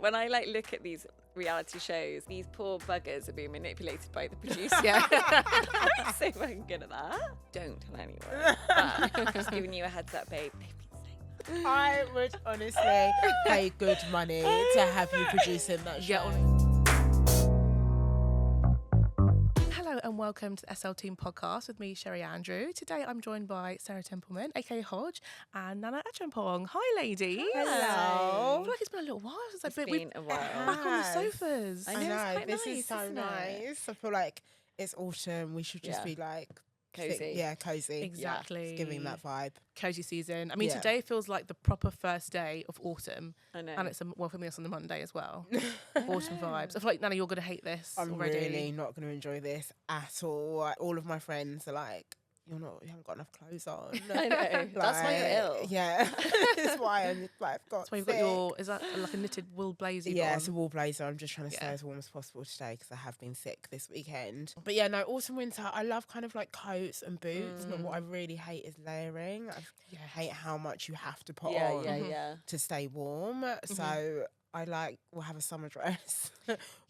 when I like look at these reality shows, these poor buggers are being manipulated by the producer. I'm so fucking good at that. Don't tell anyone. But just giving you a heads up, babe. They've been saying that. I would honestly pay good money to have you producing that show. Hello and welcome to the SL Team podcast with me, Sherri Andrew. Today I'm joined by Sarah Templeman, aka Hodge, and Nana Acheampong. Hi, ladies. Hello. I feel like it's been a little while since I've been a while. back on the sofas. I know, it's quite this nice, is so isn't it? nice. I feel like it's autumn. We should just be like cozy. Cozy. Exactly. It's giving that vibe. Cozy season. I mean, today feels like the proper first day of autumn. I know. And it's for me, it's on the Monday as well. Autumn vibes. I feel like, Nana, you're going to hate this I'm already. really not going to enjoy this at all. All of my friends are like, you haven't got enough clothes on. I know. That's why you're ill. Yeah. That's why I've got That's why you've got your, is that like a knitted wool blazer? Yeah, it's a wool blazer. I'm just trying to stay as warm as possible today because I have been sick this weekend. But yeah, no, autumn, winter, I love kind of like coats and boots, but what I really hate is layering. I hate how much you have to put on to stay warm. So we'll have a summer dress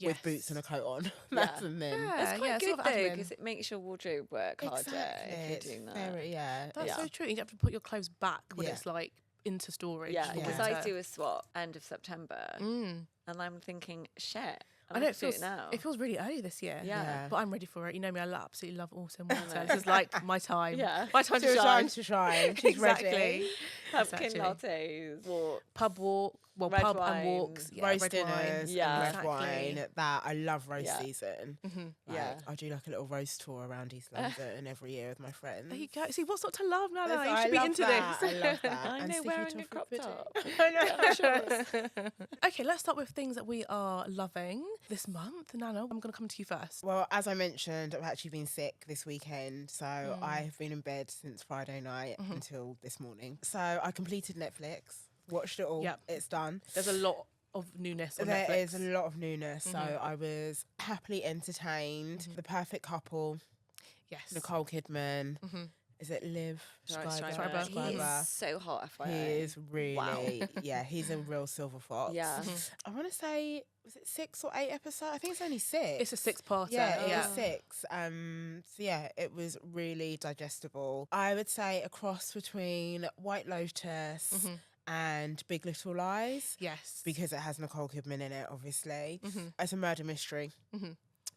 with boots and a coat on. That's and then. That's quite good sort of though, admin. because it makes your wardrobe work harder if you're doing that. That's so true. You have to put your clothes back when it's like into storage. Yeah, for because winter. I do a swap end of September, and I'm thinking, shit. I know it feels really early this year. Yeah. But I'm ready for it. You know me, I absolutely love autumn, winter. This is like my time. Yeah. My time to shine. To shine. She's ready. Exactly. Pumpkin lattes, walk. Pub walk. Well, Red pub wine. and walks. Yeah, Roast red dinners, wine. and red Exactly. wine. I love roast season. Mm-hmm. I do like a little roast tour around East London every year with my friends. There you go. See, what's not to love, Nana? You I should be love into that. this. I love that. I And know, sticky wearing a toffee crop pudding. top. I know. Okay, let's start with things that we are loving this month. Nana, I'm going to come to you first. Well, as I mentioned, I've actually been sick this weekend. So I have been in bed since Friday night until this morning. So I completed Netflix, watched it all. Yep. It's done. There's a lot of newness on There Netflix. is a lot of newness. So I was happily entertained. The Perfect Couple, Yes. Nicole Kidman. Is it Liv Schreiber. He is so hot, FYI. He is really, he's a real silver fox. Yeah. I want to say, was it 6 or 8 episodes? I think it's only 6. It's a 6-parter. Yeah, it was 6. So yeah, it was really digestible. I would say a cross between White Lotus and Big Little Lies. Yes. Because it has Nicole Kidman in it, obviously. It's a murder mystery,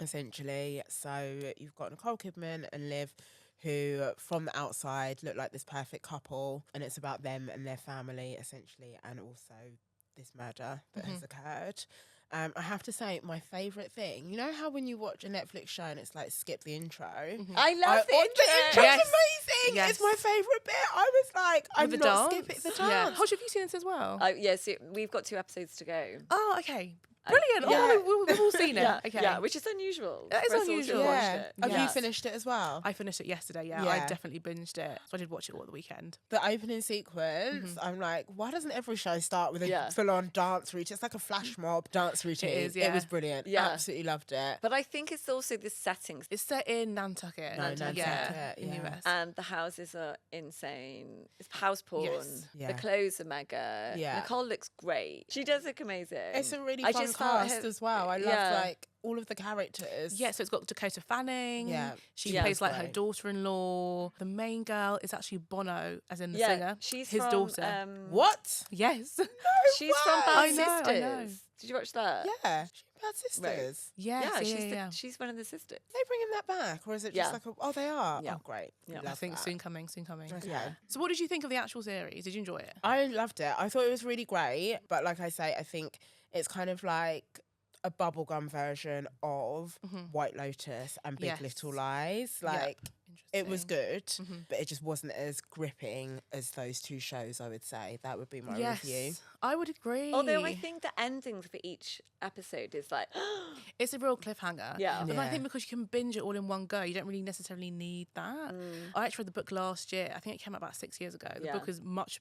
essentially. So you've got Nicole Kidman and Liv, who from the outside look like this perfect couple, and it's about them and their family, essentially, and also this murder that has occurred. I have to say, my favourite thing, you know how when you watch a Netflix show and it's like skip the intro? I love the intro. The intro's amazing. Yes. It's my favourite bit. I was like, I'm With not the dance? skipping the Yeah. dance. Hodge, have you seen this as well? Yes, we've got 2 episodes to go. Oh, okay. Brilliant. yeah. Oh, we've all seen it. Okay. Yeah, which is unusual. That is for us all to unusual. have Yeah. watched it. Have Yeah. you finished it as well? I finished it yesterday, yeah. Yeah. I definitely binged it. So I did watch it all at the weekend. The opening sequence, I'm like, why doesn't every show start with a full-on dance routine? It's like a flash mob dance routine. is, It yeah. was brilliant. Yeah. Absolutely loved it. But I think it's also the settings. It's set in Nantucket. Nantucket, in the yeah. US. And the houses are insane. It's house porn. Yes. Yeah. The clothes are mega. Yeah. Nicole looks great. She does look amazing. It's a really I fun just felt cast her- as well. I love like all of the characters. Yeah, so it's got Dakota Fanning. Yeah. She Yeah. plays like her Great. daughter-in-law. The main girl is actually Bono, as in the yeah, singer. she's his from, daughter. What? Yes. She's from Bad I know, Sisters. I know. Did you watch that? Yeah. She Bad Sisters. Yes, Yeah, she's one of the sisters. Are they bringing that back? Or is it just Yeah. like oh, they are? Yeah. Oh, great. Yeah. Love I think that. soon coming. Okay. Yeah. So what did you think of the actual series? Did you enjoy it? I loved it. I thought it was really great. But like I say, I think it's kind of like a bubblegum version of White Lotus and Big Yes. Little Lies. Like it was Interesting. good, but it just wasn't as gripping as those 2 shows, I would say. That would be my Yes, review. I would agree. Although I think the endings for each episode is like, it's a real cliffhanger. Yeah. And I Yeah. think because you can binge it all in one go, you don't really necessarily need that. I actually read the book last year. I think it came out about 6 years ago. The Yeah. book is much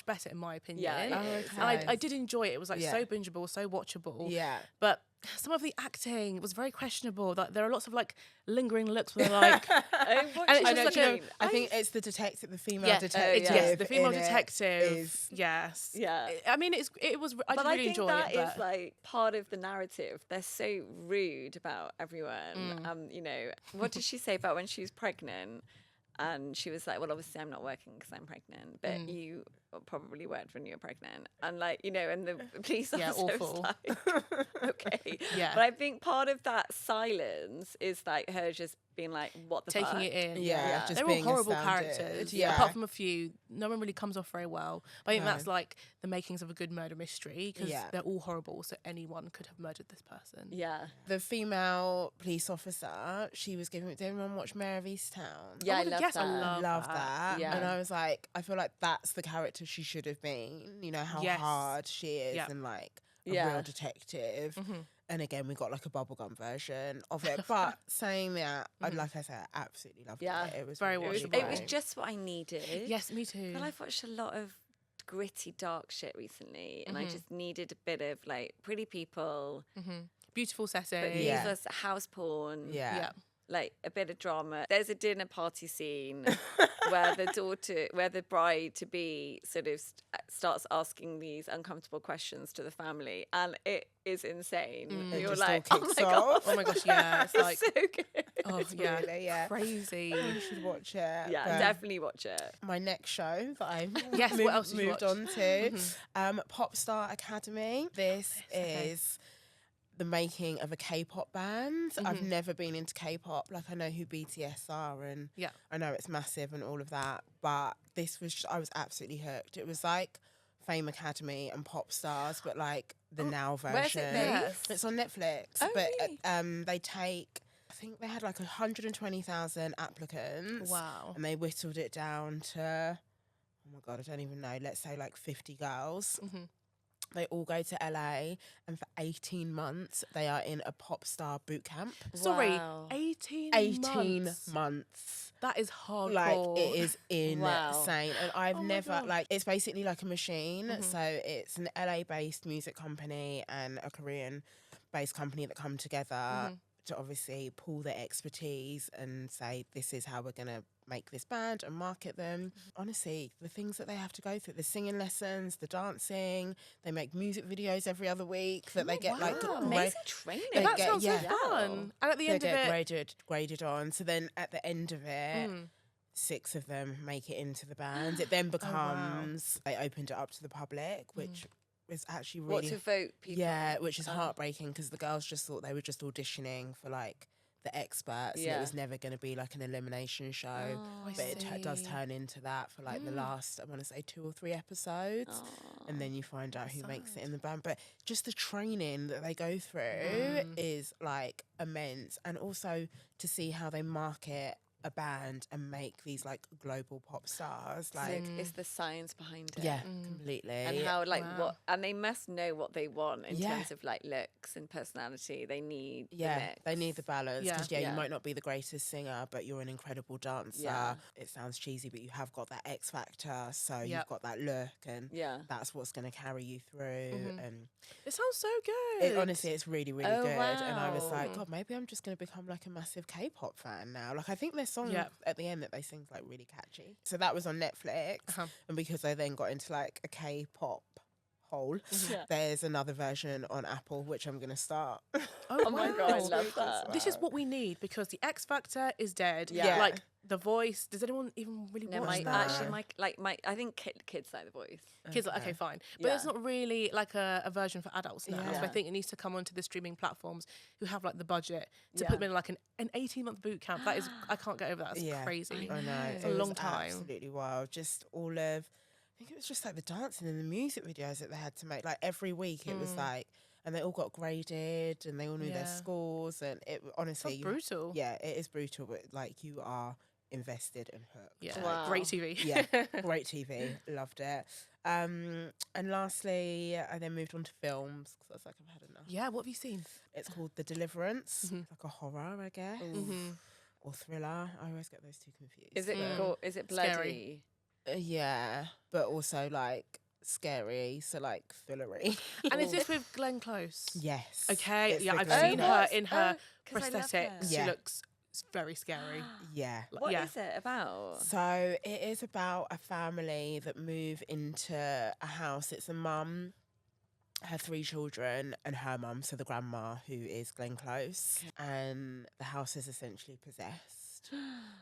better in my opinion. Yeah, it is. And I did enjoy it. It was like Yeah. so bingeable, so watchable. Yeah. But some of the acting was very questionable. That there are lots of like lingering looks where they're like, What And did it's you just like, you know, mean? I think it's the detective, the female yeah, detective. yes, the female in it detective. is- Yes, Yeah. I mean, it was. I But did I really think enjoy that it. is But like part of the narrative. They're so rude about everyone. You know, what did she say about when she was pregnant? And she was like, well, obviously I'm not working because I'm pregnant, but you probably worked when you were pregnant. And like, you know, and the police Yeah, officer was awful. like, okay. Yeah. But I think part of that silence is like her just being like, what the taking fuck? it in. Yeah, just they're all being horrible astounded. characters. Yeah. Apart from a few, no one really comes off very well. But I think No. that's like the makings of a good murder mystery because Yeah. they're all horrible. So anyone could have murdered this person. Yeah. The female police officer, she was giving. Did anyone watch Mayor of Easttown? Yeah, I Oh, love yes, that. I love that. Yeah. And I was like, I feel like that's the character she should have been. You know, how Yes. hard she is Yeah. and like a Yeah. real detective. Mm-hmm. And again, we got like a bubblegum version of it. But saying that, like I said, I absolutely loved Yeah. it. It was Very really, It watchable. was great. just what I needed. Yes, me too. But I've watched a lot of gritty, dark shit recently, and I just needed a bit of like pretty people, Beautiful setting. but Yeah. these was house porn, Yeah. like a bit of drama. There's a dinner party scene where the bride to be sort of starts asking these uncomfortable questions to the family, and it is insane. It You're just like, all oh my kicks god, off. Oh my gosh, yeah. It's like, so good. oh It's yeah, really, yeah. crazy. You should watch it. Yeah, But definitely watch it. my next show that I Yes, what else did you moved watch? on to, Pop Star Academy. This is the making of a K-pop band. I've never been into K-pop. Like, I know who BTS are and Yeah. I know it's massive and all of that, but this was I was absolutely hooked. It was like Fame Academy and Pop Stars, but like the now version. where's it based? It's on Netflix. Oh, but really? they take, I think they had like 120,000 applicants. Wow. And they whittled it down to, oh my God, I don't even know, let's say like 50 girls. They all go to LA, and for 18 months, they are in a pop star boot camp. Sorry, Wow. 18 months. That is hardcore. Like, it is Wow. insane. And I've Oh my never, God. like, it's basically like a machine. So it's an LA-based music company and a Korean-based company that come together to obviously pool their expertise and say, this is how we're going to make this band and market them. Honestly, the things that they have to go through, the singing lessons, the dancing, they make music videos every other week that they get like wow. Amazing training. They That get- sounds yeah. so fun. And at the they end of get it, graded on. So then at the end of it, 6 of them make it into the band. It then becomes, they opened it up to the public, which is actually What really, to vote people? yeah, which is heartbreaking because the girls just thought they were just auditioning for like the experts and Yeah. it was never going to be like an elimination show. I But it does see. turn into that for like the last, I want to say 2 or 3 episodes. And then you find out who makes it in the band. But just the training that they go through is like immense. And also to see how they market a band and make these like global pop stars. Like, It's the science behind it. yeah, completely. And how like Wow. what, and they must know what they want in Yeah. terms of like looks and personality. They need the Yeah, mix. they need the balance because Yeah. you Yeah. might not be the greatest singer, but you're an incredible dancer. Yeah. It sounds cheesy, but you have got that X factor, so Yep. you've got that look, and Yeah. that's what's going to carry you through. And it sounds so good. honestly, it's really, really Oh, good. And I was wow. like, God, maybe I'm just going to become like a massive K-pop fan now. Like, I think their song Yep. at the end that they sing's like really catchy. So that was on Netflix, and because they then got into like a K-pop hole, Yeah. there's another version on Apple, which I'm going to start. Oh my god, I wow. love that. This is what we need because the X Factor is dead. Yeah. Like The Voice. Does anyone even really No, watch my that? actually my I think kids like The Voice. Kids are like, okay, fine. But Yeah. it's not really like a version for adults now. So Yeah. I think it needs to come onto the streaming platforms who have like the budget to Yeah. put them in like an 18-month boot camp. That is, I can't get over that. It's crazy. I know. It's it a was long time. Absolutely wild. Just all of, I think it was just like the dancing and the music videos that they had to make. Like every week it was like, and they all got graded and they all knew their Yeah. scores. And it honestly, Sounds brutal. yeah, it is brutal, but like you are invested and hooked. Yeah. Wow. Great TV. Yeah, great TV. Loved it. And lastly, I then moved on to films because I was like, I've had enough. Yeah, what have you seen? It's called The Deliverance. It's like a horror, I guess, or thriller. I always get those two confused. Is it but- is it Scary. bloody? Yeah, but also like scary, so like thrillery. And is this with Glenn Close? Yes. Okay, It's yeah, the I've Glenn seen Close. her in her 'cause I love prosthetics. her. She Yeah. looks very scary. Yeah. What yeah. is it about? So it is about a family that move into a house. It's a mum, her 3 children, and her mum, so the grandma, who is Glenn Close. And the house is essentially possessed.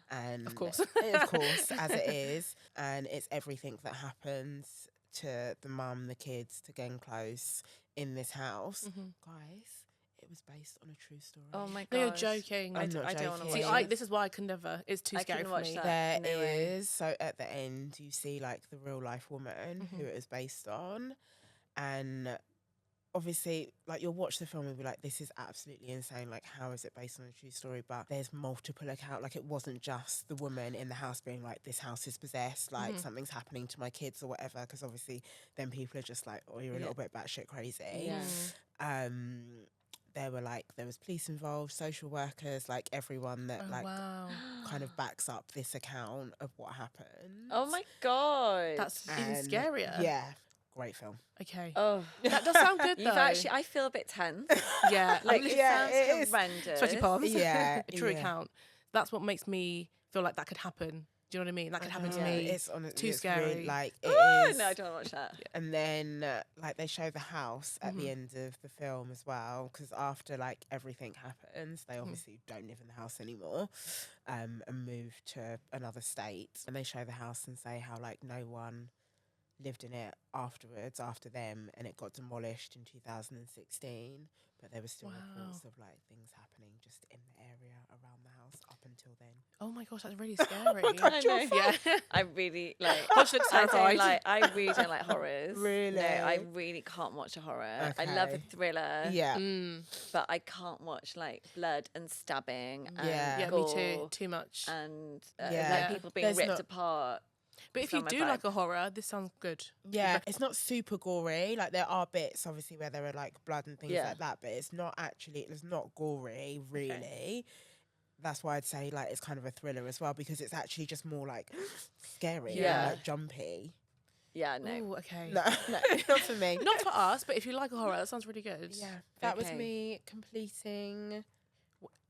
And Of course. of course, as it is. And it's everything that happens to the mum, the kids, to Glenn Close in this house. Guys, it was based on a true story. Oh my god. No, you're joking. I'm not I don't want to joking. watch See, it. this is why I can never. It's too I scary couldn't for watch me. that. There No way. is. So at the end, you see like the real life woman who it is based on. And obviously, like, you'll watch the film and be like, this is absolutely insane. Like, how is it based on a true story? But there's multiple accounts. Like, it wasn't just the woman in the house being like, this house is possessed, like, something's happening to my kids or whatever. Because obviously, then people are just like, oh, you're a little bit batshit crazy. Yeah. There was police involved, social workers, like everyone that Wow. kind of backs up this account of what happened. Oh my god. That's even And scarier. Yeah, great film. Okay. Oh. That does sound good though. You've actually, I feel a bit tense. yeah. Like, I'm it yeah, sounds it is. horrendous. sweaty palms. Yeah, A true yeah. account. That's what makes me feel like that could happen. Do you know what I mean? That could happen to me. It's honestly Too it's scary. Really, like it Oh, is. no, I don't want to watch that. And then like they show the house at the end of the film as well, because after like everything happens, they obviously don't live in the house anymore, and move to another state. And they show the house and say how like no one lived in it afterwards after them, and it got demolished in 2016. But there were still reports of like things happening just in the area around the house up until then. Oh my gosh, that's really scary. I know. Yeah. I really like. Hodge looks terrified. I really don't like horrors. Really? No, I really can't watch a horror. I love a Okay. thriller. Yeah. But I can't watch like blood and stabbing and Yeah. Yeah, gore me too. Too much. and Yeah. like people being There's ripped not- apart. But if It's you not my do vibe. like a horror, this sounds good. Yeah, it's not super gory. Like there are bits, obviously, where there are like blood and things Yeah. like that, but it's not gory, really. That's why I'd say like it's kind of a thriller as well, because it's actually just more like scary, Yeah. and, like jumpy. Yeah, no. Oh, okay. No, not for me. Not for us, but if you like a horror, that sounds really good. Yeah, that was Okay. me completing.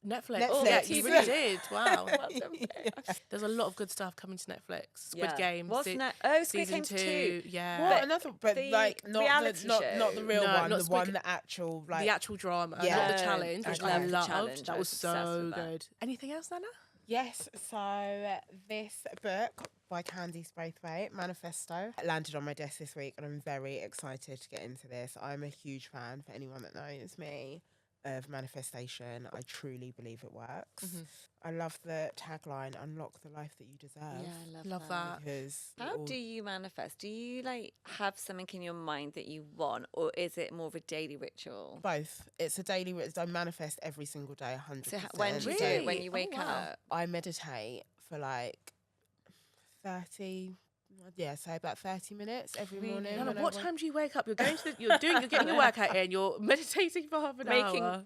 Netflix. Netflix. Oh, yeah, you really did. Wow. Well done, babe. There's a lot of good stuff coming to Netflix. Squid Yeah. Game. What's se- next? Oh, Squid season Game 2. Yeah. What But another? But the like not reality not show. the real No, one, not the Squid one Ga- the actual like the actual drama, Yeah. not the No, challenge, which I I love the loved. challenge. That I was was obsessed so with that. good. Anything else, Nana? Yes, so this book by Candice Braithwaite, Manifesto, landed on my desk this week, and I'm very excited to get into this. I'm a huge fan, for anyone that knows me, of manifestation. I truly believe it works. I love the tagline, unlock the life that you deserve. Yeah, I Love that. Because How do you manifest? Do you like have something in your mind that you want, or is it more of a daily ritual? both. It's a daily I manifest every single day, 100%. So when do you do Really? it? When you Oh, wake wow. up? I meditate for like 30, say about 30 minutes every Really? morning. Nana, when I what wake- time do you wake up? You're getting your workout in. You're meditating for half an Making hour.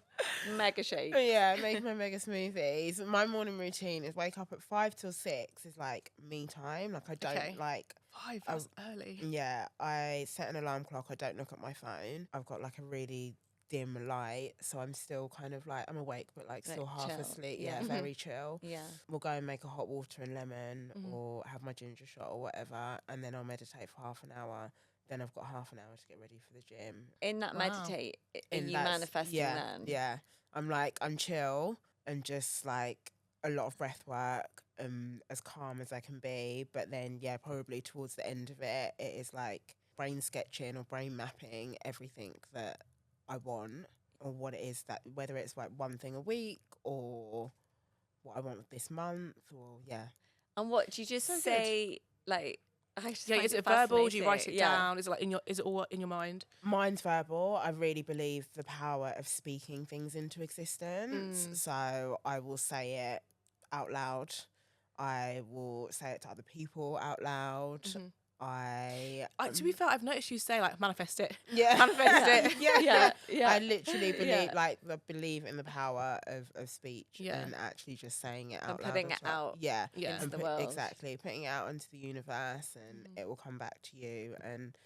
mega shake. Yeah, make my mega smoothies. My morning routine is wake up at 5 till 6 is like me time. Like I don't Okay. like, 5, that's early. yeah, I set an alarm clock. I don't look at my phone. I've got like a really dim light, so I'm still kind of like, I'm awake, but like still half chill. asleep. Yeah. Yeah, very chill. Yeah. We'll go and make a hot water and lemon or have my ginger shot or whatever. And then I'll meditate for half an hour. Then I've got half an hour to get ready for the gym. In that Wow. meditate, are And you that's- manifesting yeah, then? Yeah. I'm chill and just like a lot of breath work, as calm as I can be. But then, yeah, probably towards the end of it, it is like brain sketching or brain mapping everything that I want or what it is that, whether it's like one thing a week or what I want this month or, yeah. And what do you just So good. say? Like, I just Yeah, find is it it verbal? Do you write it fascinating. Yeah. down? Is it like is it all in your mind? Mine's verbal. I really believe the power of speaking things into existence. So I will say it out loud. I will say it to other people out loud. To be fair, I've noticed you say like manifest it. Yeah. Manifest it. Yeah. I literally believe Yeah. believe in the power of speech Yeah. and actually just saying it out And loud. putting as it well. out Yeah. Yeah. into And the world. Exactly. Putting it out into the universe and it will come back to you. And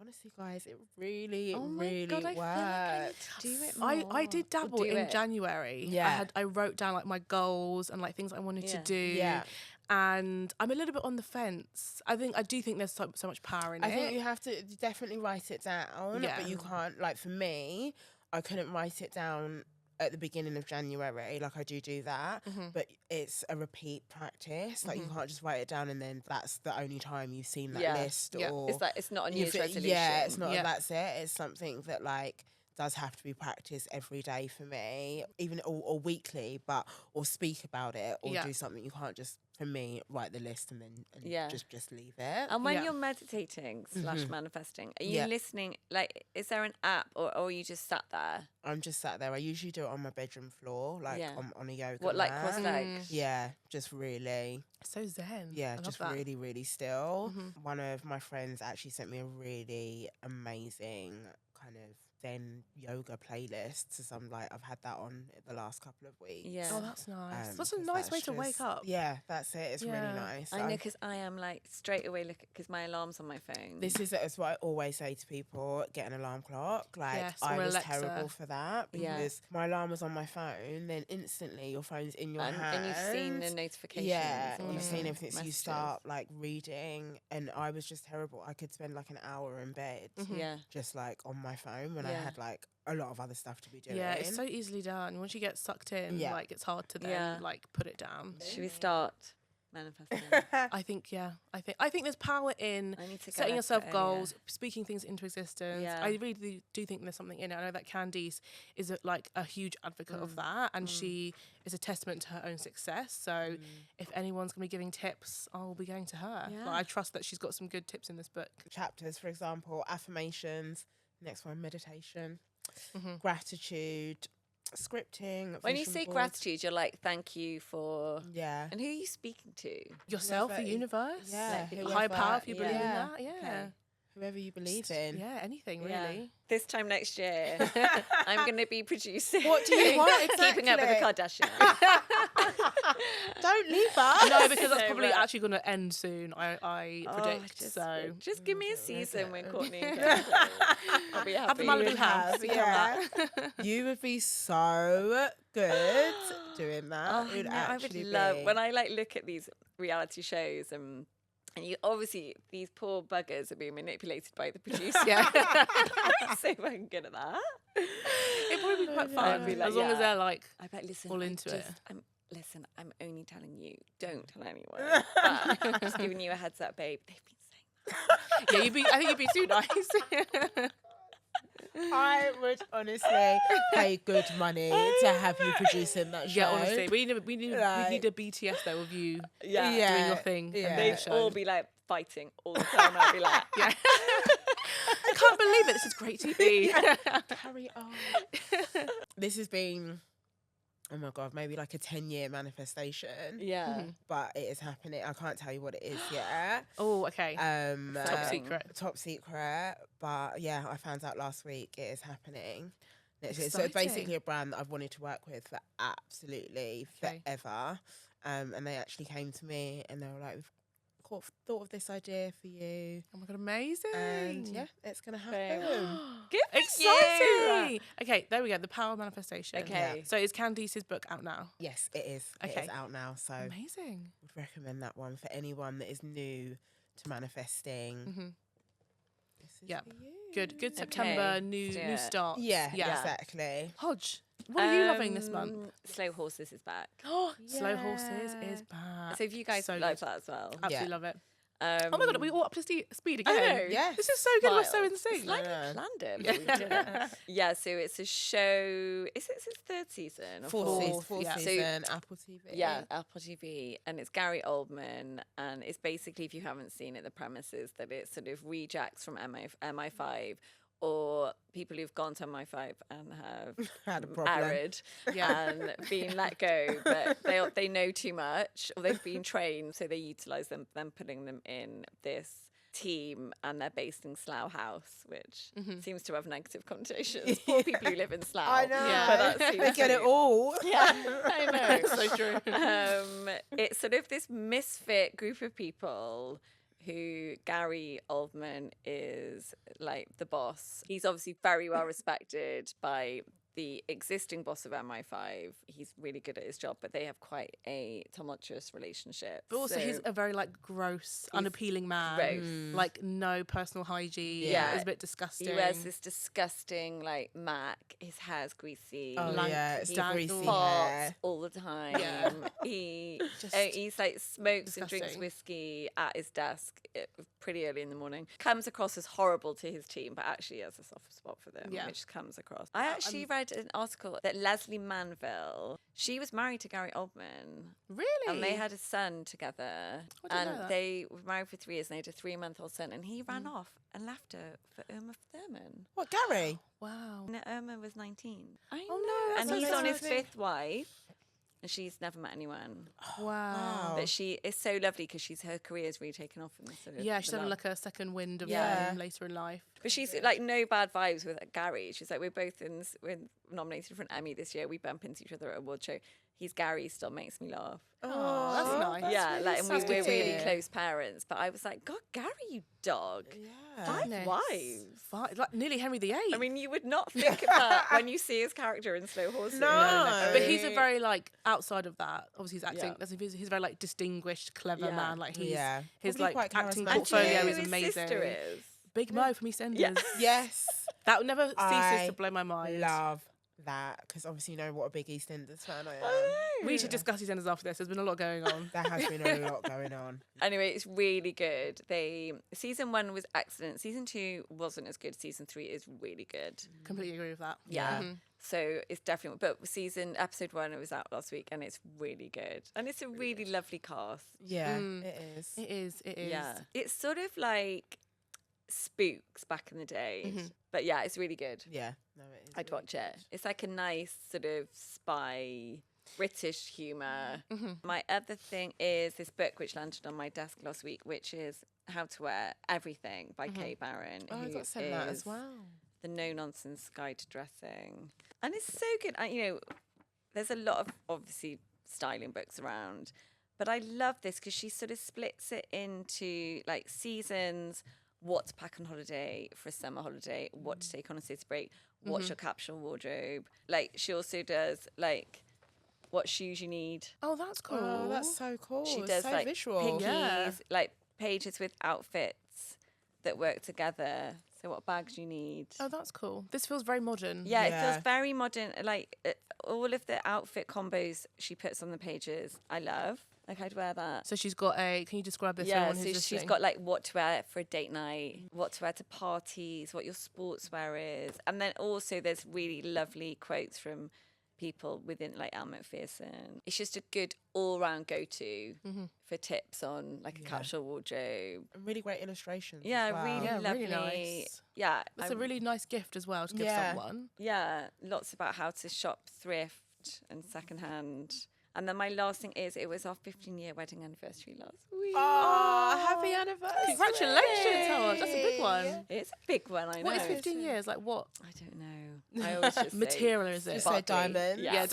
Honestly, guys, it really, Oh my really God, I feel like I need works. to do it more. I did dabble do in it. January. Yeah. I wrote down like my goals and like things I wanted to do. Yeah. And I'm a little bit on the fence. I do think there's so much power in I it. think you have to definitely write it down, Yeah. but you can't, like for me, I couldn't write it down at the beginning of January. Like I do that, but it's a repeat practice. Like you can't just write it down and then that's the only time you've seen that list. Yeah. Or It's like it's not a New Year's resolution. Yeah, it's not. Yeah. That's it. It's something that like does have to be practiced every day for me, even or weekly, or speak about it or do something. You can't just, for me, write the list and then just leave it. And when you're meditating / manifesting, are you listening? Like, is there an app or are you just sat there? I'm just sat there. I usually do it on my bedroom floor, like on a yoga What, like mat. cross legs? Yeah, just really. So zen. Yeah, I love just that. really, really still. One of my friends actually sent me a really amazing kind of Zen yoga playlist. So I've had that on the last couple of weeks. Yeah. Oh, that's nice. That's a 'cause nice way that's to wake just- up. Yeah, that's it. It's really Yeah. nice. I know, because I am like straight away because my alarm's on my phone. It's what I always say to people: get an alarm clock. Like Yes, I or was Alexa. terrible for that because my alarm was on my phone. Then instantly your phone's in your hand, and you've seen the notifications. Yeah, or you've the seen everything. So you messages. start like reading, and I was just terrible. I could spend like an hour in bed, Yeah. just like on my phone when I had like a lot of other stuff to be doing. Yeah, it's so easily done. Once you get sucked in, like it's hard to then like put it down. Should we start manifesting? I think I think there's power in I need to get setting up yourself earlier. goals, speaking things into existence. Yeah. I really do think there's something in it. I know that Candice is like a huge advocate of that, and she is a testament to her own success. So if anyone's going to be giving tips, I'll be going to her. Yeah. Like, I trust that she's got some good tips in this book. Chapters, for example, affirmations. Next one, meditation, gratitude, scripting. When you vision say boards. gratitude, you're like, thank you for. Yeah. And who are you speaking to? Yourself, Whoever- the universe, yeah, like, whoever- higher power, if you believe in yeah. that. Yeah. Okay. Whoever you believe in. Yeah, anything Yeah. really. This time next year, I'm going to be producing. What do you want Keeping up with the exactly? Kardashians. Don't leave us. No, because that's So probably much. actually going to end soon. I predict. Just give me a season when Courtney and I'll be Have the happy. Malibu house. We can have that. You would be so good doing that. Oh, It would no, I would actually love be. when I like look at these reality shows and you obviously these poor buggers are being manipulated by the producer. Yeah. So fucking good at that. It'd probably be quite fun, I'd be like, as long as yeah. they're like I bet. Listen, all into it. Listen, I'm only telling you. Don't tell anyone. But just giving you a heads up, babe. They've been saying that. Yeah, I think you'd be too nice. I would honestly pay good money to have you producing that show. Yeah, honestly, we need Like- a BTS though of you Yeah. doing your thing. Yeah. and They'd the show. all be like fighting all the time. I'd be like, Yeah. I can't believe it. This is great TV. Carry on. This has been, oh my God, maybe like a 10-year manifestation. yeah. But it is happening. I can't tell you what it is yet. Oh, okay. Top Um, secret. Top secret. But yeah, I found out last week it is happening. So it's Exciting. basically a brand that I've wanted to work with for absolutely Okay. forever. And they actually came to me and they were like, we've thought of this idea for you. Oh my God, amazing. And yeah, it's going to Boom. happen. Good for Exciting. Okay, there we go. The power of manifestation. Okay. So is Candice's book out now? Yes, it is. It Okay. is out now. So I Amazing. would recommend that one for anyone that is new to manifesting. Mm-hmm. This is Yep. for you. Good September, Okay, new let's do new it. start. Yeah, Yeah. exactly. Hodge, what are you loving this month? Slow Horses is back. Slow Horses Yeah. is back. So if you guys So like good. that as well. Absolutely Yeah. love it. Oh my God, are we all up to speed I again? know. Yes. This is so good. We're so Wild. in sync. It's like Yeah. we planned it. But we did it. Yeah, so it's a show. Is it its third season? Or Fourth, yeah. season, Apple TV. Yeah, Apple TV, and it's Gary Oldman, and it's basically, if you haven't seen it, the premise is that it's sort of rejects from MI5 or people who've gone to MI5 and have Had a problem. arid Yeah. and been let go, but they know too much, or they've been trained, so they utilise them, putting them in this team, and they're based in Slough House, which seems to have negative connotations. Poor people who live in Slough. I know. Yeah. But that They seems get it to- all. Yeah, I know. So true. It's sort of this misfit group of people who Gary Oldman is like the boss. He's obviously very well respected by the existing boss of MI5. He's really good at his job, but they have quite a tumultuous relationship. But also, he's a very like gross, unappealing man. gross. Like no personal hygiene. Yeah. It's a bit disgusting. He wears this disgusting like Mac. His hair's greasy. Oh Lank, yeah, it's the dank, greasy Farts hair. all the time. Yeah. He Just he's like smokes and drinks disgusting. whiskey at his desk pretty early in the morning. Comes across as horrible to his team, but actually has a soft spot for them, Yeah. which comes across. I actually read an article that Leslie Manville, she was married to Gary Oldman. Really? And they had a son together. I didn't know And that. they were married for 3 years and they had a 3-month-old son. And he ran off and left her for Uma Thurman. What, Gary? Wow. And Irma was 19. I Oh, know. no, And that's he's so on his exciting. 5th wife. And she's never met anyone. Wow. But she is so lovely because her career's really taken off. In sort of Yeah, she's the having love. like a second wind of Yeah. fame later in life. But she's like no bad vibes with Gary. She's like, we're both we're nominated for an Emmy this year. We bump into each other at a award show. He's Gary, still makes me laugh. Oh, that's nice. Yeah, really like, and sounds we're good to really hear. close parents. But I was like, God, Gary, you dog. Yeah. 5 Goodness. wives. Like nearly Henry VIII. I mean, you would not think of that when you see his character in Slow Horses. No. But he's a very like outside of that. Obviously, he's acting. Yeah. He's a very like distinguished, clever Yeah. man. Like he's Yeah. his Probably like quite acting charismatic. And do you know portfolio who is his amazing. sister is? Big Mo from EastEnders. Yeah. Yes. That never ceases I to blow my mind. Love that, because obviously you know what a big EastEnders fan I am. Oh, We should discuss EastEnders after this. There's been a lot going on. There has been a lot going on. Anyway, it's really good. Season 1 was excellent. Season 2 wasn't as good. Season 3 is really good. Completely agree with that. Yeah. Mhm. So it's definitely, but episode 1, it was out last week and it's really good. And it's a really lovely cast. Yeah, Mm. it is. It is. It is. Yeah. It's sort of like Spooks back in the day. But yeah, it's really good. Yeah, no, it is. I'd really watch it. It's like a nice sort of spy British humour. My other thing is this book which landed on my desk last week, which is How to Wear Everything by Kay Barron. good. Oh, I who got sent that as is well. The No Nonsense Guide to Dressing. And it's so good. There's a lot of obviously styling books around, but I love this because she sort of splits it into like seasons, what to pack on holiday for a summer holiday, what to take on a city break, what's your capsule wardrobe. Like she also does like what shoes you need. Oh, that's cool. Oh, that's so cool. She It's does so like visual. pickies, Yeah. like pages with outfits that work together. So what bags you need. Oh, that's cool. This feels very modern. Yeah, it Yeah. feels very modern. Like all of the outfit combos she puts on the pages, I love. Like I'd wear that. So she's got a. Can you describe this? for Yeah, anyone so who's she's listening? got like what to wear for a date night, what to wear to parties, what your sportswear is, and then also there's really lovely quotes from people within like Elle Macpherson. It's just a good all-round go-to for tips on like a capsule wardrobe. And really great illustrations. Yeah, as well. really Yeah, lovely. really nice. Yeah, That's a really nice gift as well to give Yeah. someone. Yeah, lots about how to shop thrift and secondhand. And then my last thing is it was our 15-year wedding anniversary last week. Oh, happy anniversary. Congratulations, Hodge. That's a big one. It's a big one, I know. What is 15 years? Like what? I don't know. I always just Material is it? Just say sparkly. diamonds. Yeah,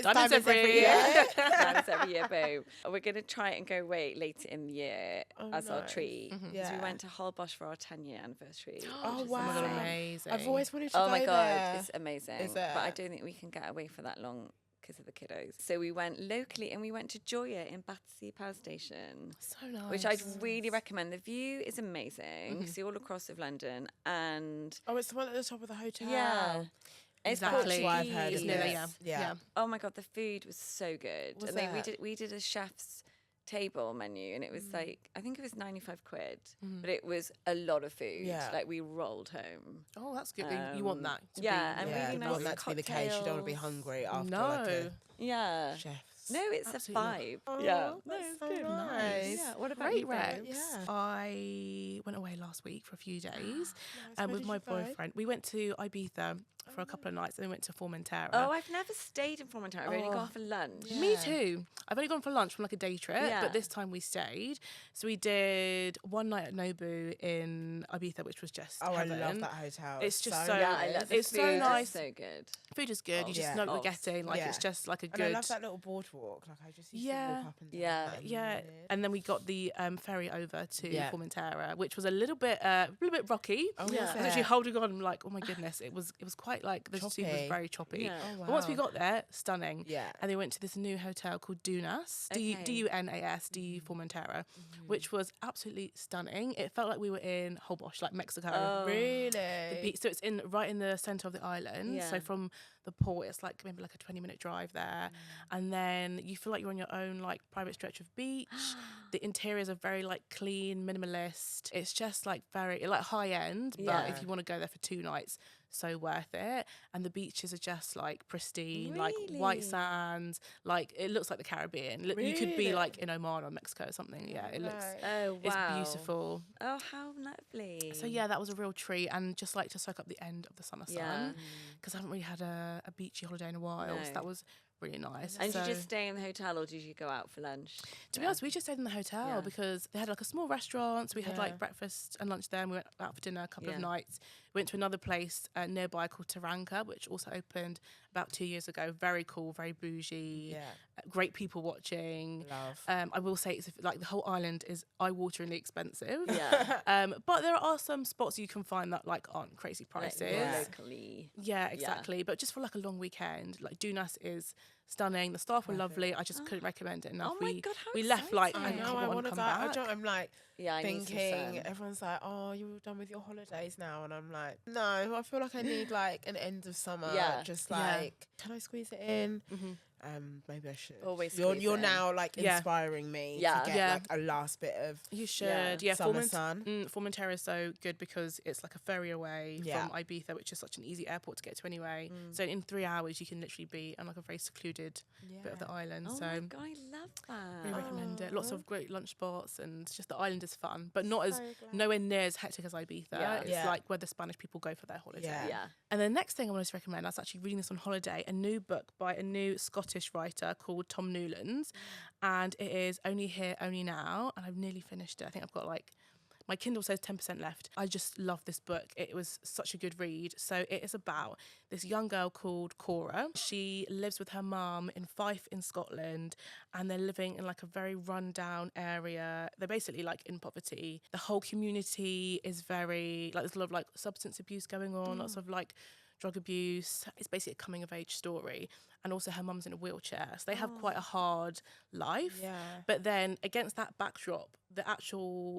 Diamonds every year. diamonds every year, boo. We're going to try and go away later in the year as our nice. treat. Because Yeah. we went to Holbox for our 10-year anniversary. Oh, which is wow. insane. Amazing. I've always wanted to Oh go my God, there. it's amazing. Is But I it? don't think we can get away for that long because of the kiddos. So we went locally and we went to Joya in Battersea Power Station, So nice. which I'd really recommend. The view is amazing. See all across of London and Oh, it's the one at the top of the hotel. yeah. It's Exactly. That's why I've heard It's of near there, it. yeah. Yeah. Oh my God, the food was so good. Was and then it? we did a chef's table menu and it was like, I think it was 95 quid, but it was a lot of food. Yeah. Like we rolled home. Oh, that's good. You want that? To yeah, be, and Yeah, really you nice want that to be the case. You don't want to be cocktails. hungry after No. like a Yeah. chef's. No, it's Absolutely not. a vibe. Oh, yeah. that's so good. nice. Yeah. What about Great, you, babes? Rebs. Yeah. I went away last week for a few days Where with did my you go? boyfriend. We went to Ibiza for a couple of nights, and we went to Formentera. Oh, I've never stayed in Formentera. I've only gone for lunch. Yeah. Me too. I've only gone for lunch from like a day trip, Yeah. but this time we stayed. So we did one night at Nobu in Ibiza, which was just heaven. I love that hotel. It's just so Yeah, I love the it's food. so nice. So good. Food is good. You just Yeah. know what you're Oh, getting. Like it's just like a And good. I love that little boardwalk. Like I just used to Yeah. walk up and down. Yeah. that and Yeah, read. and then we got the ferry over to Yeah. Formentera, which was a little bit rocky. Oh, Yeah. was I was actually it? holding on. I'm like, oh my goodness, it was quite like the sea was Choppy. very choppy. Yeah. Oh, But once we wow. got there, stunning. Yeah. And they went to this new hotel called Dunas, Okay. Dunas, Formentera, which was absolutely stunning. It felt like we were in Holbox, like Mexico. Oh. Really? The beach, so it's right in the centre of the island. Yeah. So from the port, it's like maybe like a 20-minute drive there, and then you feel like you're on your own like private stretch of beach. The interiors are very like clean, minimalist. It's just like very like high end, but Yeah. if you want to go there for 2 nights, so worth it. And the beaches are just like pristine, like white Really? sands. Like it looks like the Caribbean. You could be Really? like in Oman or Mexico or something. Yeah, it looks. Right. Oh, wow. It's beautiful. Oh, how lovely. So yeah, that was a real treat, and just like to soak up the end of the summer Yeah. sun, because I haven't really had a beachy holiday in a while. No. So that was really nice. And so, did you just stay in the hotel or did you go out for lunch? to be honest, we just stayed in the hotel Yeah. because they had like a small restaurant. So we had Yeah. like breakfast and lunch there, and we went out for dinner a couple Yeah. of nights. We went to another place nearby called Taranka, which also opened about 2 years ago. Very cool, very bougie, Yeah. great people watching. Love. I will say it's like the whole island is eye-wateringly expensive. Yeah. But there are some spots you can find that like aren't crazy prices. Like, Yeah. locally. Yeah, exactly. But just for like a long weekend, like Dunas is stunning. The staff were lovely. I just couldn't recommend it enough. Oh my God, how we left like exciting. I I know. I want want to to come go. back. I'm like Yeah, I need some thinking. sun. Everyone's like, "Oh, you're all done with your holidays now," and I'm like, "No, I feel like I need like an end of summer. Yeah. Just Yeah. like, can I squeeze it in? Mhm. Maybe I should. Always You're squeeze it in. now like Yeah. inspiring me Yeah. to get Yeah. like a last bit of You should. Yeah, summer sun. Formentera is so good because it's like a ferry away Yeah. from Ibiza, which is such an easy airport to get to anyway. So in 3 hours, you can literally be on like a very secluded bit of the island. Oh so my God, I love that. really recommend it. Lots of great lunch spots, and just the island is fun, but not as So glad. nowhere near as hectic as Ibiza. Yeah. It's Yeah. like where the Spanish people go for their holiday. Yeah. Yeah. And the next thing I wanted to recommend, I was actually reading this on holiday, a new book by a new Scottish writer called Tom Newlands, and it is Only Here, Only Now, and I've nearly finished it. I think I've got like, my Kindle says 10% left. I just love this book. It was such a good read. So it is about this young girl called Cora. She lives with her mum in Fife in Scotland, and they're living in like a very rundown area. They're basically like in poverty. The whole community is very, like there's a lot of like substance abuse going on, lots of like drug abuse. It's basically a coming of age story. And also her mum's in a wheelchair. So they have quite a hard life. Yeah. But then against that backdrop,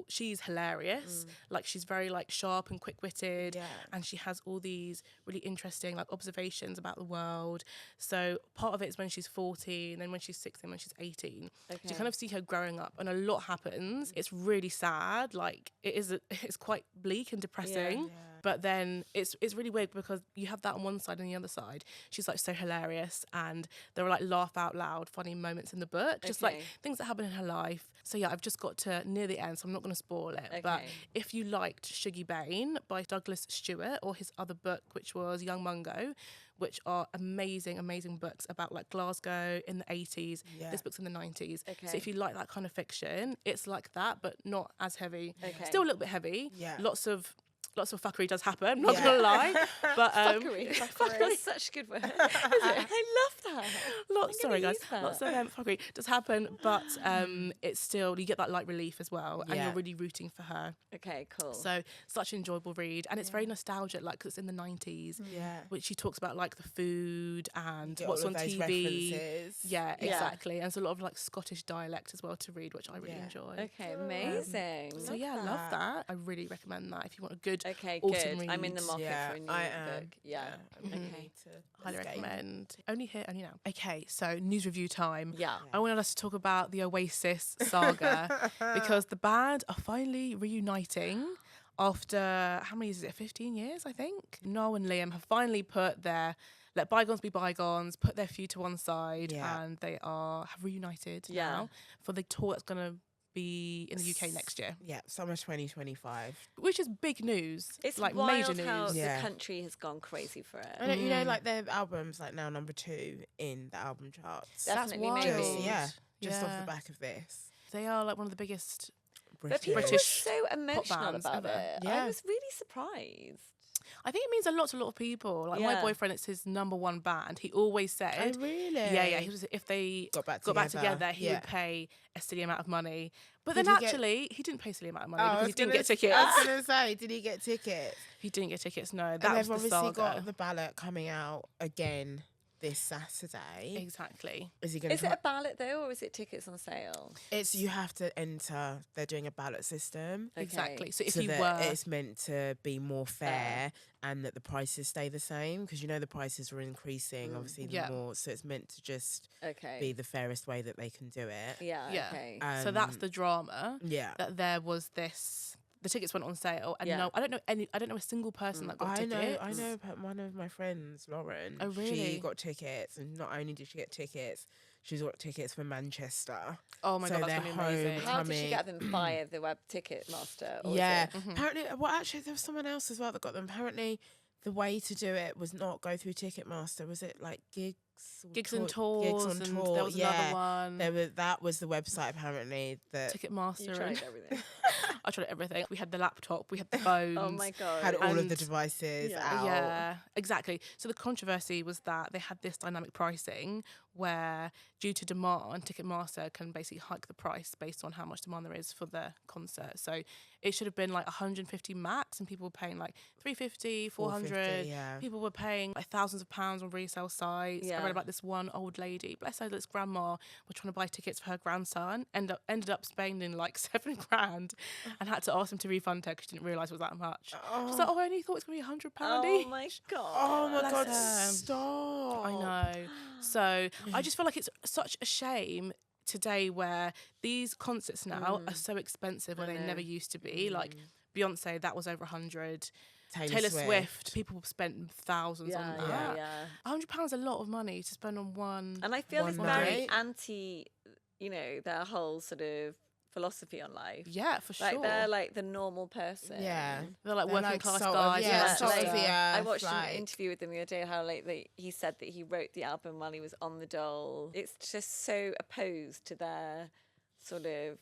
she's hilarious. Like she's very like sharp and quick-witted. Yeah. And she has all these really interesting like observations about the world. So part of it is when she's 14, then when she's 16, when she's 18. So you Okay. kind of see her growing up, and a lot happens. It's really sad. Like it's quite bleak and depressing. Yeah. But then it's really weird because you have that on one side and the other side. She's like so hilarious, and there are like laugh out loud funny moments in the book, just like Okay. things that happen in her life. So yeah, I've just got to near the end, so I'm not going to spoil it. But Okay. if you liked Shuggie Bain by Douglas Stewart, or his other book, which was Young Mungo, which are amazing, amazing books about like Glasgow in the 80s. Yeah. This book's in the 90s. Okay. So if you like that kind of fiction, it's like that, but not as heavy. Okay. Still a little bit heavy. Yeah. Lots of fuckery does happen, not Yeah. gonna lie. But Fuckery. That's such a good word. I love that. lots, sorry guys, use that. lots of fuckery does happen, but it's still, you get that light relief as well, and Yeah. you're really rooting for her. Okay, cool. So such an enjoyable read, and it's very nostalgic, like 'cause it's in the 90s, Yeah. which she talks about like the food and Get what's all on of those TV. references. Yeah, Yeah. exactly. And there's a lot of like Scottish dialect as well to read, which I really Yeah. enjoy. Okay, amazing. So yeah, I love that. I really recommend that if you want a good Okay, autumn good. I'm in the read. market Yeah, for a new I am. book. Yeah. I'm Okay. ready to Highly escape. recommend. Only Here, Only Now. Okay, so news review time. Yeah. I wanted us to talk about the Oasis saga because the band are finally reuniting after, how many years is it? 15 years, I think. Noel and Liam have finally let bygones be bygones, put their feud to one side, Yeah. and they have reunited Yeah. now for the tour that's going to be in the UK next year, Yeah, summer 2025. which is big news. It's like wild major how news. Yeah. the country has gone crazy for it. I know, you know, like their album's like now number 2 in the album charts. Definitely That's made wild. it. Just off Yeah. the back of this. They are like one of the biggest. But people were British so emotional bands about ever. it. Yeah. I was really surprised. I think it means a lot to a lot of people. Like my Yeah. boyfriend, it's his number one band. He always said, Oh, really? yeah. He was, if they Got back together, he Yeah. would pay a silly amount of money. But Did then he get- actually, he didn't pay a silly amount of money Oh, because I he was didn't gonna get s- tickets. I was going to say, did he get tickets? He didn't get tickets. No, And that they've was the obviously Saga. got the ballot coming out again this Saturday. Exactly. Is he going Is it a ballot though, or is it tickets on sale? It's you have to enter. They're doing a ballot system. Okay. Exactly. So if so you that were, it's meant to be more fair and that the prices stay the same because you know the prices are increasing obviously the Yeah. more, so it's meant to just Okay. be the fairest way that they can do it. Yeah. yeah. Okay. So that's the drama. Yeah. That there was this. The tickets went on sale, and Yeah. no, I don't know a single person that got I tickets. know but one of my friends, Lauren. Oh, really? She got tickets, and not only did she get tickets, she's got tickets for Manchester. Oh my So god, that's they're gonna be amazing. home. How did she coming- get them via the web ticket master? Or Yeah. Is it? Apparently, well, actually, there was someone else as well that got them. Apparently, the way to do it was not go through Ticketmaster. Was it like gigs? Or Gigs and tour- tours, and there was yeah. another one. That was the website apparently that Ticketmaster. You and tried everything. I tried everything. We had the laptop, we had the phones. Oh my god. had all of the And- devices Yeah. out. Yeah, exactly. So the controversy was that they had this dynamic pricing where, due to demand, Ticketmaster can basically hike the price based on how much demand there is for the concert. So it should have been like 150 max, and people were paying like 350, 400. 450, yeah. People were paying like thousands of pounds on resale sites. I Yeah. read about this one old lady, bless her, this grandma, was trying to buy tickets for her grandson, ended up spending like $7,000, and had to ask him to refund her because she didn't realise it was that much. She's like, oh, I only thought it was going to be £100 Oh each. my god. Oh my Bless god! her. Stop! I know. So I just feel like it's such a shame today where these concerts now are so expensive where they never used to be. Like Beyonce, that was over 100. Taylor Swift, people spent thousands on that. Yeah. £100 is a lot of money to spend on one. And I feel One it's very night. anti, their whole sort of philosophy on life. Yeah, for Like sure. they're like the normal person. Yeah. They're like They're working like class salt of- guys. yeah, and salt that of stuff. the I earth, watched like- an interview with him the other day how he said that he wrote the album while he was on the dole. It's just so opposed to their sort of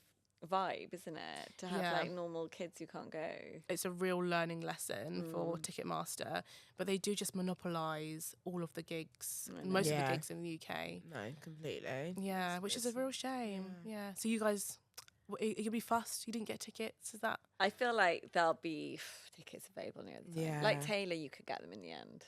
vibe, isn't it? To have Yeah. like normal kids who can't go. It's a real learning lesson for Ticketmaster, but they do just monopolise all of the gigs, most of Yeah. the gigs in the UK. No, completely. Yeah, which is a real shame. Yeah. So you guys, you'll be fussed. You didn't get tickets. Is that? I feel like there'll be tickets available near the time. Yeah. Like Taylor, you could get them in the end.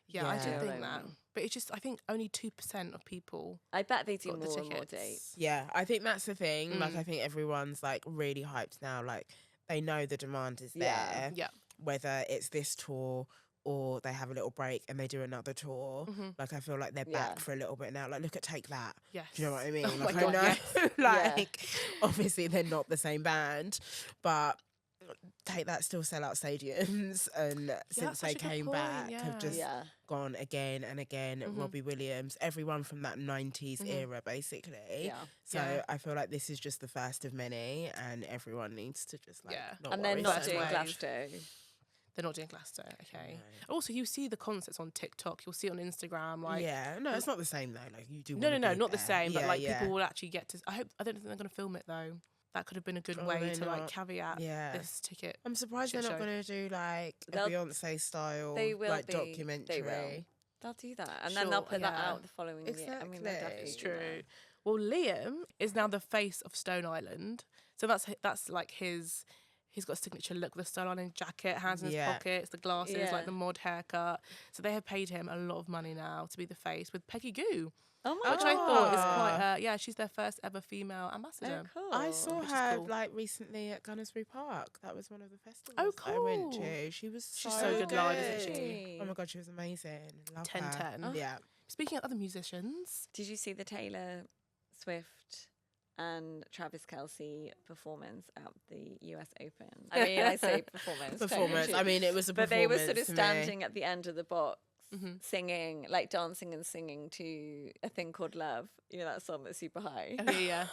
Yeah, I did Yeah. think that. But it's just, I think only 2% of people I bet they do got the more and more tickets. dates. Yeah, I think that's the thing. Like, I think everyone's like really hyped now. Like, they know the demand is there. Yeah. Yeah. Whether it's this tour or they have a little break and they do another tour. Like, I feel like they're back Yeah. for a little bit now. Like, look at Take That. Yes. Do you know what I mean? Oh Like, my I God, know, yes. like, obviously they're not the same band, but Take That still sell out stadiums, and since that's they such a good came point, back, yeah. have just Yeah. gone again and again. Robbie Williams, everyone from that 90s era, basically. Yeah. So Yeah. I feel like this is just the first of many, and everyone needs to just like Yeah. not And they're worry not so doing much. Glasgow. They're not doing Glasgow. Okay. Also, you see the concerts on TikTok. You'll see it on Instagram. Like, Yeah, no, it's not the same though. Like you do. No, wanna no, go not the there. same. But Yeah, like yeah. people will actually get to. I don't think they're going to film it though. That could have been a good way Probably to like not. caveat Yeah. this ticket. I'm surprised shit they're not show. going to do like a They'll- Beyonce style They will like be. They documentary. will. They'll do that, and then they'll Sure, put that yeah. out the following year. I mean, they'll Exactly. definitely It's do True. Well, Liam is now the face of Stone Island. So that's like his. He's got a signature look with a Stone Island jacket, hands in his Yeah. pockets, the glasses, Yeah. like the mod haircut. So they have paid him a lot of money now to be the face with Peggy Gou, Oh my which god! I thought is quite. She's their first ever female ambassador. Oh, cool. I saw Which is her cool. like recently at Gunnersbury Park. That was one of the festivals Oh, I went cool. to. She was She's so good live, isn't she? Really? Oh my god, she was amazing. Love 10-10. her. Yeah. Speaking of other musicians, Did you see the Taylor Swift and Travis Kelce performance at the US Open? I mean, I say performance. Performance. technically. I mean, it was a but performance. they were sort of to me. standing at the end of the box singing, like dancing and singing to a thing called Love. You know that song that's super high? Oh, yeah.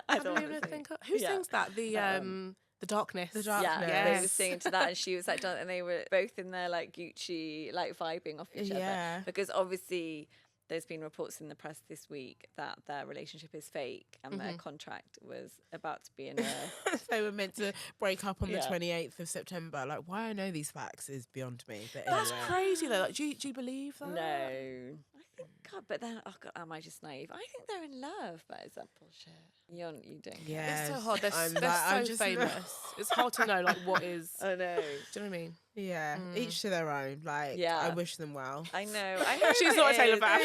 I don't wanna sing. Who sings that? The Darkness. The Yeah, Darkness. they were singing to that, and she was like, and they were both in their like Gucci, like vibing off each other. Because obviously, there's been reports in the press this week that their relationship is fake and their contract was about to be in a. They were meant to break up on the 28th of September. Like, why I know these facts is beyond me. But That's anyway. crazy though. Like, do you believe that? No, I think God, but then am I just naive? I think they're in love, but is that bullshit? You don't. Yeah, It's so hard. They're I'm so just famous. It's hard to know like what is. I know. Do you know what I mean? Yeah, each to their own. Like, I wish them well. I know. I hope She's not a Taylor fan.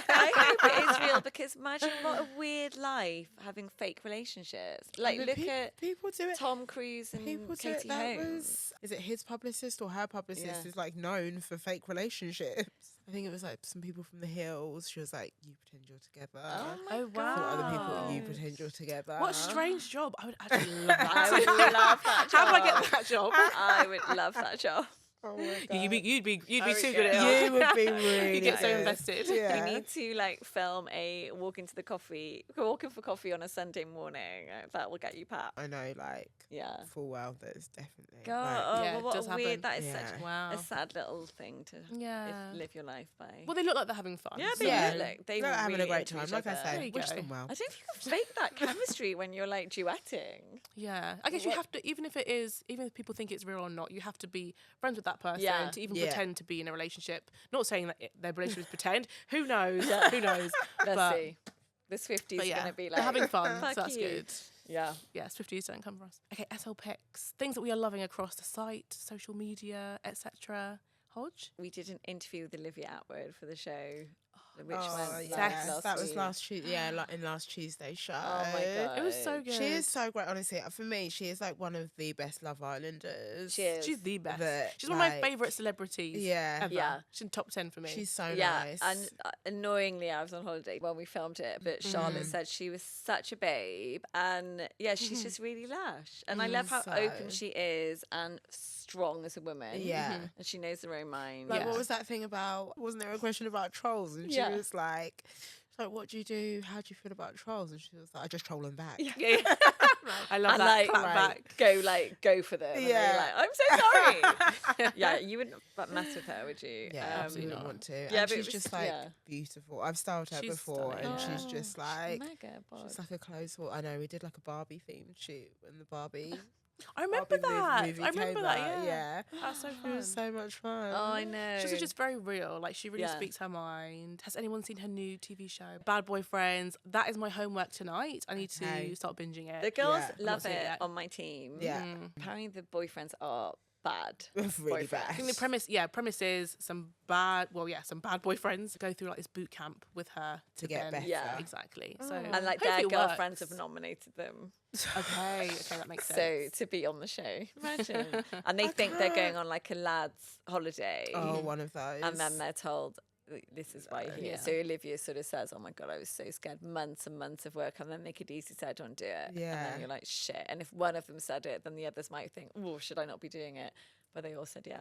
I hope it is real because imagine what a weird life having fake relationships. Like, But look at people do it. Tom Cruise and People do Katie it. That Holmes. is it his publicist or her publicist is like known for fake relationships? I think it was like some people from the Hills. She was like, "You pretend you're together." Oh wow. For other people, you pretend you're together. What a strange job. I would actually love that. I would love that job. How do I get that job? I would love that job. Oh my God. You'd be Oh, too yeah. good at it. You would be really. You get so good. invested. Yeah. We need to like film a walking for coffee on a Sunday morning. That will get you pat. I know, like, Yeah. full well. There's definitely. God, like, oh, Yeah, well, it what does a weird. happen. That is Yeah. such Wow. a sad little thing to Yeah. live your life by. Well, they look like they're having fun. Yeah, so- they look. They they're were having really a great into time. each Like I other. There say, you wish go. them well. I don't think you can fake that chemistry when you're like duetting. Yeah, I guess you have to, even if people think it's real or not, you have to be friends with that person Yeah. to even Yeah. pretend to be in a relationship. Not saying that their relationship is pretend. Who knows? Who knows? Let's But- see. The Swifties But yeah, gonna be like they're having fun, Fuck so that's you. good. Yeah. Yeah, Swifties don't come for us. Okay, SL picks, things that we are loving across the site, social media, etc. Hodge? We did an interview with Olivia Atwood for the show, which Oh, went yes. last That was week. last Tuesday. Yeah, like in last Tuesday's show. Oh my God. It was so good. She is so great, honestly. For me, she is like one of the best Love Islanders. She is. She's the best. That, She's one of my like- favourite celebrities. Yeah. Ever. Yeah. She's in top 10 for me. She's so Yeah, nice. and annoyingly, I was on holiday when we filmed it, but Charlotte said she was such a babe, and yeah, she's just really lush, and I love how open So- she is and strong as a woman. Yeah. and she knows her own mind. Like, Yeah. what was that thing about? Wasn't there a question about trolls? And she Yeah. was like, what do you do? How do you feel about trolls? And she was like, I just troll them back. Yeah. I love And that. like, Clap back. go for them. And Yeah. you're like, I'm so sorry. Yeah, you wouldn't mess with her, would you? Yeah, absolutely not. want to. Yeah, and but she's it was- just like yeah. beautiful. I've styled her She's before, stunning. and she's Oh, just like mega bod. she's like a clothes horse. I know we did like a Barbie themed shoot when the Barbie. I remember Barbie that. movie I remember came that, out, yeah. yeah. That's so It fun. was so much fun. Oh, I know. She's just very real. Like, she really Yeah. speaks her mind. Has anyone seen her new TV show, Bad Boyfriends? That is my homework tonight. I need Okay. to start binging it. The girls Yeah. love seen it it yet. on my team. Yeah. Apparently the boyfriends are bad. Really boyfriends. bad. I think the premise is some bad boyfriends go through like this boot camp with her to get then- better. Yeah. exactly. So And like hopefully their it girlfriends works. have nominated them. Okay, that makes So sense. to be on the show. Imagine. And they think they're going on like a lad's holiday. Oh, one of those. And then they're told this is why you're here. Yeah. So Olivia sort of says, oh my God, I was so scared. Months and months of work. And then they could easily say, don't do it. And Yeah. then you're like, shit. And if one of them said it, then the others might think, oh, should I not be doing it? But they all said yes.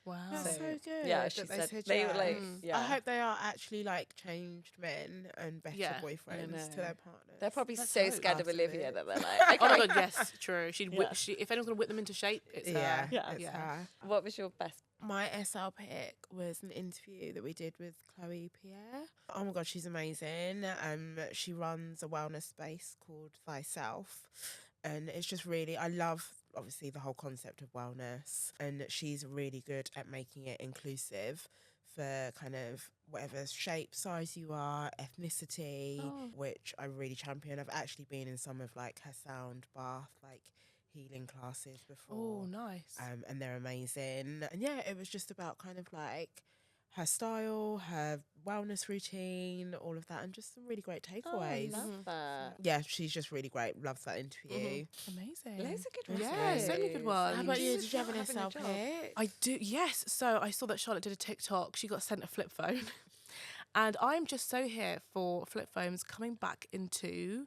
Wow. That's So, so good. yeah, that she they said they were yes. like, yeah. I hope they are actually like changed men and better Yeah, I boyfriends know. to their partners. They're probably Let's so hope. scared of After Olivia this. that they're like, Oh my okay. God, yes, true. She'd Yeah. if anyone's gonna whip them into shape, it's Yeah, her. Yeah. it's Yeah. her. What was your best? My SL pick was an interview that we did with Chloe Pierre. Oh my God, she's amazing. She runs a wellness space called Thyself. And it's just really, I love obviously the whole concept of wellness. And she's really good at making it inclusive for kind of whatever shape, size you are, ethnicity, Oh. which I really champion. I've actually been in some of like her sound bath, like healing classes before. Oh, nice. And they're amazing. And yeah, it was just about kind of like her style, her wellness routine, all of that, and just some really great Oh, I takeaways. love that. Yeah, she's just really great. Loves that interview. Amazing. Loads of good ones. Yeah, so many good ones. How about you? She's Did you have an not having a SL job. pick? I do, yes. So I saw that Charlotte did a TikTok. She got sent a flip phone. And I'm just so here for flip phones coming back into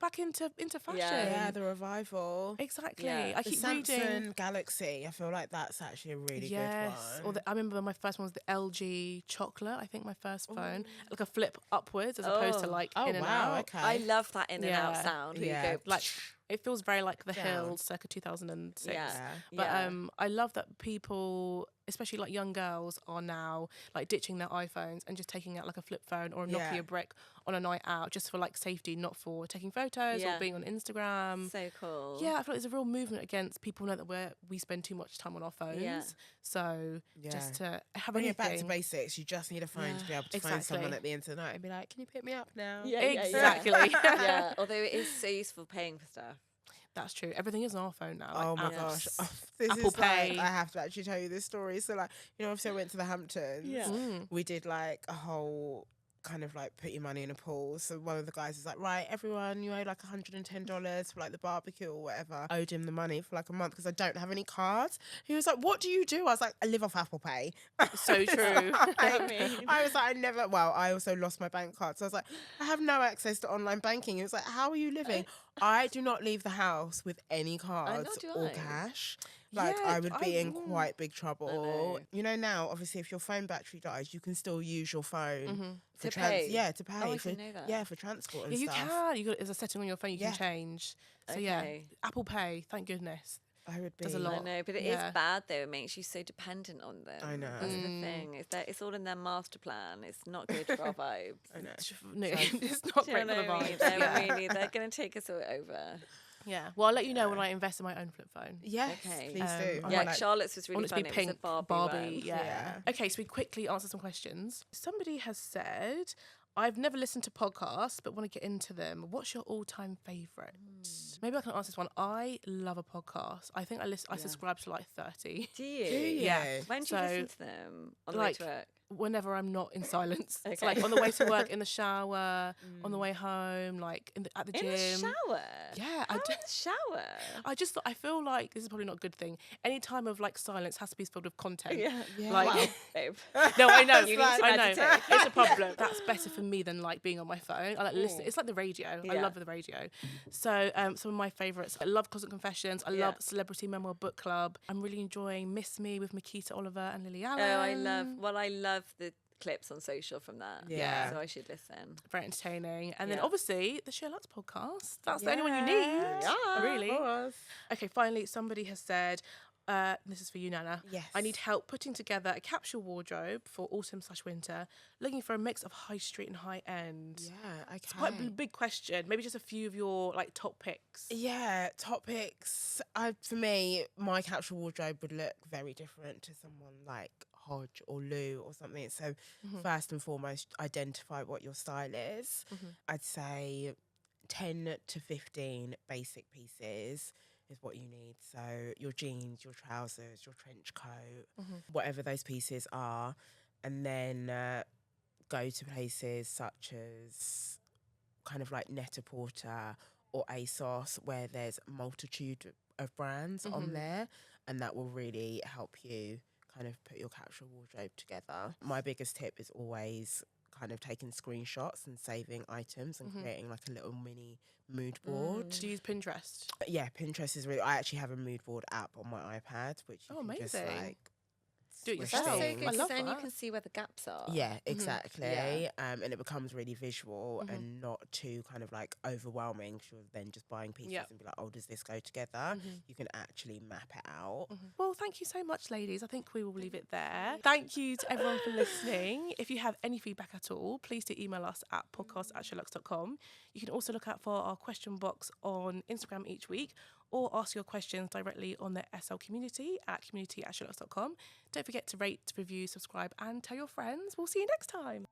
back into fashion. Yeah, the revival. Exactly. Yeah. I The keep Samsung reading. Galaxy. I feel like that's actually a really good one. Or I remember my first one was the LG Chocolate. I think my first phone, like a flip upwards as opposed to like in and out. Okay. I love that in and out Yeah. sound. Where Yeah. you go, Like it feels very like the Down. Hill circa 2006. Yeah. But Yeah. I love that people, especially like young girls, are now like ditching their iPhones and just taking out like a flip phone or a Yeah. Nokia brick on a night out, just for like safety, not for taking photos Yeah. or being on Instagram. So cool. Yeah, I feel like there's a real movement against people know that we spend too much time on our phones. Yeah. So just to have Bring it back to anything. basics. You just need a phone to be able to phone Exactly. someone at the end of the night and be like, "Can you pick me up now?" Yeah, Exactly. Yeah. Although it is so useful paying for stuff. That's true. Everything is on our phone now. Oh my apps. gosh. This Apple is like, Pay. I have to actually tell you this story. So like, obviously I went to the Hamptons. Yeah. We did like a whole kind of like put your money in a pool. So one of the guys was like, right, everyone, you owe like $110 for like the barbecue or whatever. I owed him the money for like a month because I don't have any cards. He was like, what do you do? I was like, I live off Apple Pay. So true. I was like, I also lost my bank card. So I was like, I have no access to online banking. He was like, how are you living? I do not leave the house with any cards do or I. cash. Like, Yeah, I would be in quite big trouble. Now, obviously, if your phone battery dies, you can still use your phone To pay? Yeah, to pay. Oh, I for, didn't know that. Yeah, for transport and Yeah, you stuff. can. There's a setting on your phone you can change. So yeah, Okay. Apple Pay. Thank goodness. I would be. Does a I lot. know, but it is bad though. It makes you so dependent on them. I know. That's the thing. It's all in their master plan. It's not good for our vibes. I know. No, it's not Do you great for know the what I mean? vibes. They're going to take us all over. Yeah. Well, I'll let you know when I invest in my own flip phone. Yes, Okay. please do. I Yeah, might like- Charlotte's was I really want it to fun. be It pink, was a Barbie. one. Yeah. Okay, so we quickly answer some questions. Somebody has said, I've never listened to podcasts, but want to get into them. What's your all-time favourite? Maybe I can answer this one. I love a podcast. I think I subscribe to like 30. Do you? Yeah. When do you So, listen to them? On the way to work? Whenever I'm not in silence. Okay. So like on the way to work, in the shower, on the way home, like at the gym. In the shower? Yeah, How I in do. the shower? I just thought, I feel like this is probably not a good thing. Any time of like silence has to be filled with content. Yeah. Like, Wow, babe. no, I know. You need to I know. meditate. It's a problem. That's better for me than like being on my phone. I like listen. It's like the radio. I Yeah. love the radio. So some of my favourites. I love Closet Confessions. I love Celebrity Memoir Book Club. I'm really enjoying Miss Me with Makita Oliver and Lily Allen. Oh, I love the clips on social from that. Yeah. So I should listen. Very entertaining. And then Yeah. obviously the Sherlock's podcast. That's the only one you need. Yeah, Really. of course. Okay, finally, somebody has said, this is for you, Nana. Yes. I need help putting together a capsule wardrobe for autumn/winter, looking for a mix of high street and high end. Yeah, okay. It's quite a big question. Maybe just a few of your like top picks. Yeah, topics. For me, my capsule wardrobe would look very different to someone like Hodge or Lou or something. So first and foremost, identify what your style is. I'd say 10 to 15 basic pieces is what you need. So your jeans, your trousers, your trench coat, whatever those pieces are. And then go to places such as kind of like Net-a-Porter or ASOS, where there's a multitude of brands on there, and that will really help you kind of put your capsule wardrobe together. My biggest tip is always kind of taking screenshots and saving items and creating like a little mini mood board. Do you use Pinterest? But yeah, Pinterest is really, I actually have a mood board app on my iPad, which you can just amazing. like Do it swish yourself. That's so things. good I love because then you that. can see where the gaps are. Yeah, exactly. Yeah. And it becomes really visual and not too kind of like overwhelming. 'Cause you're then just buying pieces Yep. and be like, oh, does this go together? You can actually map it out. Well, thank you so much, ladies. I think we will leave it there. Thank you to everyone for listening. If you have any feedback at all, please do email us at podcast@sherlocks.com. You can also look out for our question box on Instagram each week, or ask your questions directly on the SL community at community@sherlocks.com. Don't forget to rate, review, subscribe, and tell your friends. We'll see you next time.